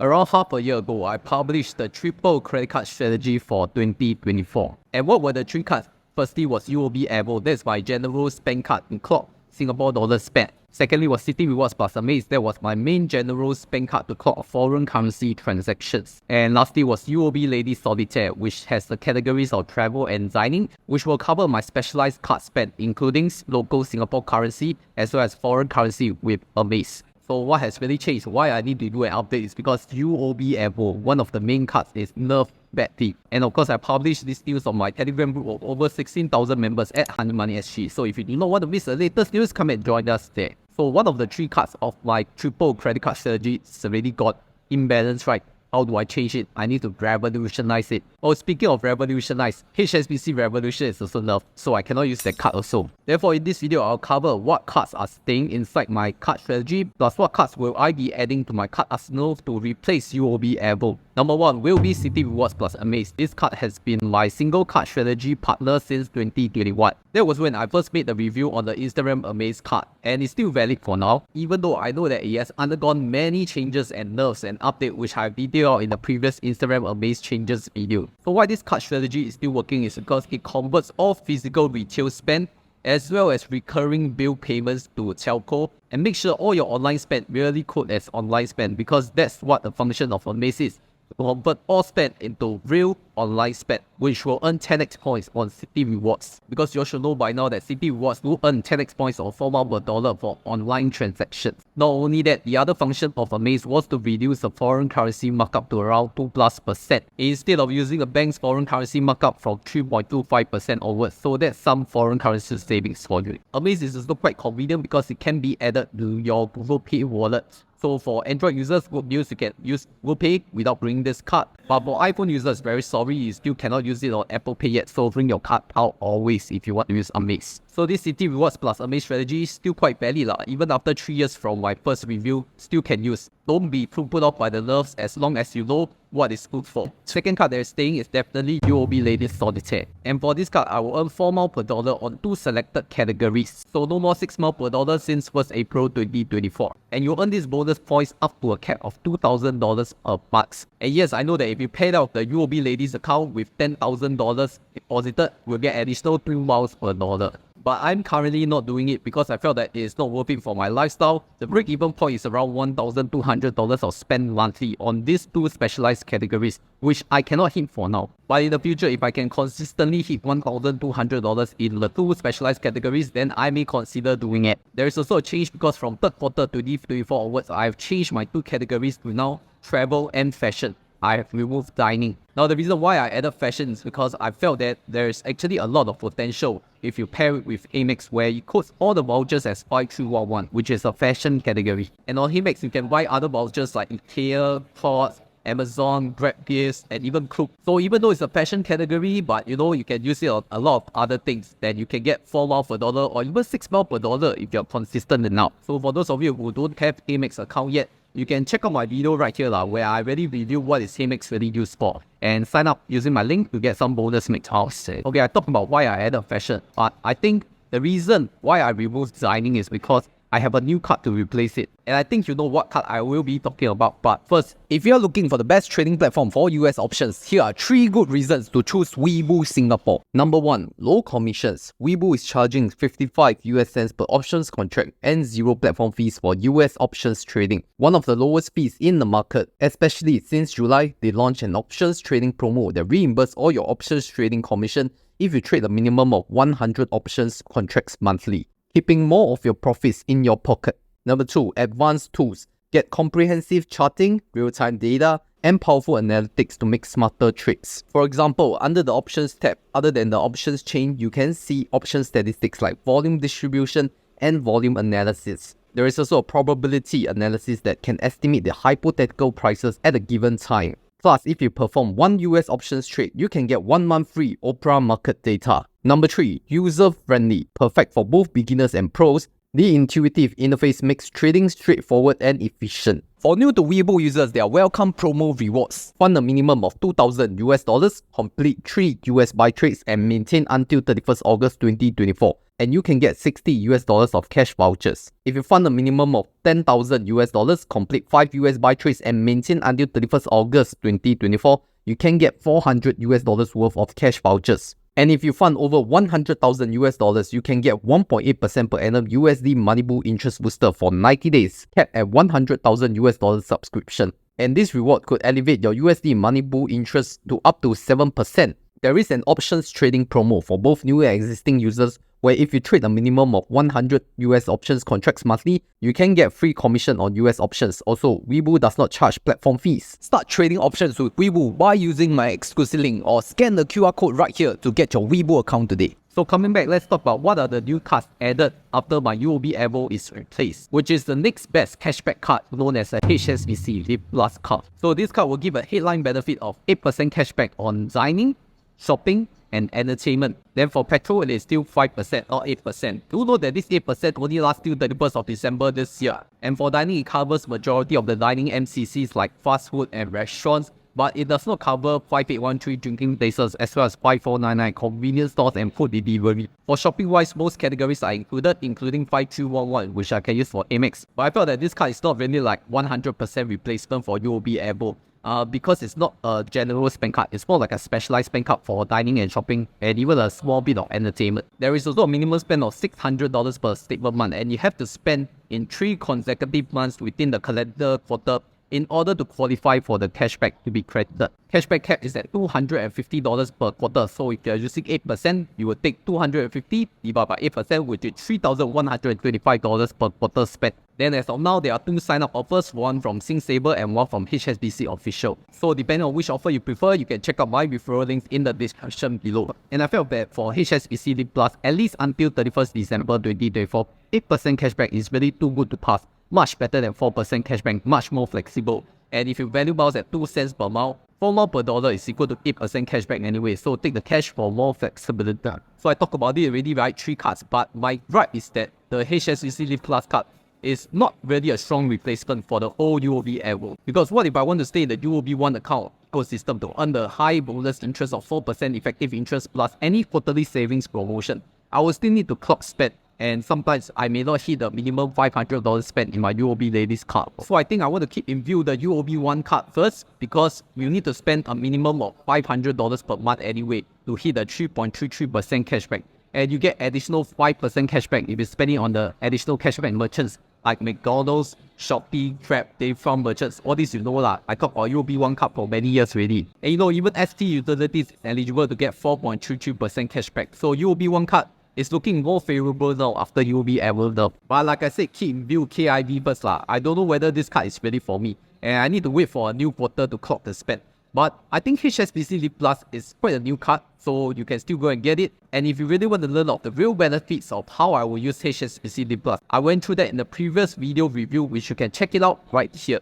Around half a year ago, I published the triple credit card strategy for 2024. And what were the three cards? Firstly was UOB EVOL, that's my general spend card to clock Singapore dollar spend. Secondly was Citi Rewards plus Amaze, that was my main general spend card to clock foreign currency transactions. And lastly was UOB Lady Solitaire, which has the categories of travel and dining, which will cover my specialized card spend, including local Singapore currency as well as foreign currency with Amaze. So what has really changed, why I need to do an update is because UOB EVOL, one of the main cards is nerf bad tip. And of course, I published this news on my Telegram group of over 16,000 members at 100 Money SG. So if you do not want to miss the latest news, come and join us there. So one of the three cards of my triple credit card strategy is already got imbalance, right? How do I change it? I need to revolutionize it. Oh, speaking of revolutionize, HSBC Revolution is also nerfed, so I cannot use that card also. Therefore, in this video, I'll cover what cards are staying inside my card strategy, plus what cards will I be adding to my card arsenal to replace UOB EVOL. Number 1 will be Citi Rewards plus Amaze. This card has been my single card strategy partner since 2021. That was when I first made the review on the Instagram Amaze card, and it's still valid for now, even though I know that it has undergone many changes and nerfs and updates which I've detailed out in the previous Instagram Amaze changes video. So why this card strategy is still working is because it converts all physical retail spend as well as recurring bill payments to telco, and make sure all your online spend really code as online spend, because that's what the function of Amaze is. To convert all spend into real online spend, which will earn 10x points on Citi Rewards. Because you should know by now that Citi Rewards will earn 10x points or 4 miles per dollar for online transactions. Not only that, the other function of Amaze was to reduce the foreign currency markup to around 2+%, instead of using a bank's foreign currency markup from 3.25% onwards. So that's some foreign currency savings for you. Amaze is also quite convenient because it can be added to your Google Pay wallet. So for Android users, good news, you can use Google Pay without bringing this card. But for iPhone users, very sorry, you still cannot use it on Apple Pay yet. So bring your card out always if you want to use Amaze. So this Citi Rewards plus Amaze strategy is still quite valid lah. Even after 3 years from my first review, still can use. Don't be put off by the nerfs as long as you know what it's good for. Second card that is staying is definitely UOB Lady Solitaire. And for this card, I will earn 4 miles per dollar on 2 selected categories. So no more 6 miles per dollar since 1st April 2024. And you earn these bonus points up to a cap of $2,000 a month. And yes, I know that if you paid out the UOB Ladies account with $10,000 deposited, you'll get additional 2 miles per dollar. But I'm currently not doing it because I felt that it is not worth it for my lifestyle. The break-even point is around $1,200 of spend monthly on these 2 specialized categories, which I cannot hit for now. But in the future, if I can consistently hit $1,200 in the 2 specialized categories, then I may consider doing it. There is also a change because from 3rd quarter 2024 onwards, I have changed my 2 categories to now travel and fashion. I have removed dining. Now the reason why I added fashion is because I felt that there is actually a lot of potential if you pair it with heymax, where it codes all the vouchers as 5311, which is a fashion category. And on heymax, you can buy other vouchers like IKEA, Port, Amazon, Grab Gifts, and even Klook. So even though it's a fashion category, but you know, you can use it on a lot of other things. Then you can get 4 miles per dollar or even 6 miles per dollar if you're consistent enough. So for those of you who don't have heymax account yet, you can check out my video right here where I already review what is heymax really used for, and sign up using my link to get some bonus mix house. Okay, I talked about why I added fashion, but I think the reason why I removed dining is because I have a new card to replace it. And I think you know what card I will be talking about. But first, if you're looking for the best trading platform for US options, here are 3 good reasons to choose Weeoo Singapore. Number 1, low commissions. Weeoo is charging 55 US cents per options contract and 0 platform fees for US options trading. One of the lowest fees in the market, especially since July, they launched an options trading promo that reimburses all your options trading commission if you trade a minimum of 100 options contracts monthly, keeping more of your profits in your pocket. Number 2, advanced tools. Get comprehensive charting, real-time data, and powerful analytics to make smarter trades. For example, under the options tab, other than the options chain, you can see option statistics like volume distribution and volume analysis. There is also a probability analysis that can estimate the hypothetical prices at a given time. Plus, if you perform 1 US options trade, you can get 1 month free Opera market data. Number 3, user-friendly. Perfect for both beginners and pros. The intuitive interface makes trading straightforward and efficient. For new to Weeoo users, there are welcome promo rewards. Fund a minimum of $2,000, complete 3 US buy trades and maintain until 31st August 2024. And you can get $60 of cash vouchers. If you fund a minimum of $10,000, complete 5 US buy trades and maintain until 31st August 2024, you can get $400 worth of cash vouchers. And if you fund over $100,000, you can get 1.8% per annum USD Money Boo interest booster for 90 days, capped at $100,000 subscription. And this reward could elevate your USD Money Boo interest to up to 7%. There is an options trading promo for both new and existing users, where if you trade a minimum of 100 US options contracts monthly, you can get free commission on US options. Also, Weeoo does not charge platform fees. Start trading options with Weeoo by using my exclusive link or scan the QR code right here to get your Weeoo account today. So coming back, let's talk about what are the new cards added after my UOB EVOL is replaced, which is the next best cashback card known as a HSBC Live Plus card. So this card will give a headline benefit of 8% cashback on dining, shopping, and entertainment. Then for petrol, it is still 5% or 8%. Do note that this 8% only lasts till 31st of December this year. And for dining, it covers majority of the dining MCCs like fast food and restaurants, but it does not cover 5813 drinking places as well as 5499 convenience stores and food delivery. For shopping wise, most categories are included, including 5311, which I can use for Amaze. But I felt that this card is not really like 100% replacement for UOB EVOL. Because it's not a general spend card, it's more like a specialized spend card for dining and shopping and even a small bit of entertainment. There is also a minimum spend of $600 per statement month, and you have to spend in 3 consecutive months within the calendar quarter in order to qualify for the cashback to be credited. Cashback cap is at $250 per quarter, so if you're using 8%, you will take $250 divided by 8%, which is $3,125 per quarter spent. Then as of now, there are 2 sign-up offers, one from SingSaver and one from HSBC Official. So depending on which offer you prefer, you can check out my referral links in the description below. And I felt that for HSBC Live Plus, at least until 31st December 2024, 8% cashback is really too good to pass. Much better than 4% cashback, much more flexible. And if you value miles at 2 cents per mile, 4 miles per dollar is equal to 8% cashback anyway, so take the cash for more flexibility. So I talked about it already, right? 3 cards, but my gripe is that the HSBC Live Plus card is not really a strong replacement for the whole UOB EVOL. Because what if I want to stay in the UOB One account ecosystem to earn the high bonus interest of 4% effective interest plus any quarterly savings promotion? I will still need to clock spend, and sometimes I may not hit the minimum $500 spent in my UOB Ladies card. So I think I want to keep in view the UOB One card first, because you need to spend a minimum of $500 per month anyway to hit the 3.33% cashback. And you get additional 5% cashback if you're spending on the additional cashback merchants like McDonald's, Shopee, Grab, Dayfarm merchants. All these you know lah. I got our UOB One card for many years already. And you know, even ST Utilities is eligible to get 4.33% cashback. So UOB One card is looking more favorable now after UOB EVOL nerf. But like I said, keep in view KIV first lah. I don't know whether this card is ready for me, and I need to wait for a new quarter to clock the spend. But I think HSBC Live Plus is quite a new card, so you can still go and get it. And if you really want to learn of the real benefits of how I will use HSBC Live Plus, I went through that in the previous video review, which you can check it out right here.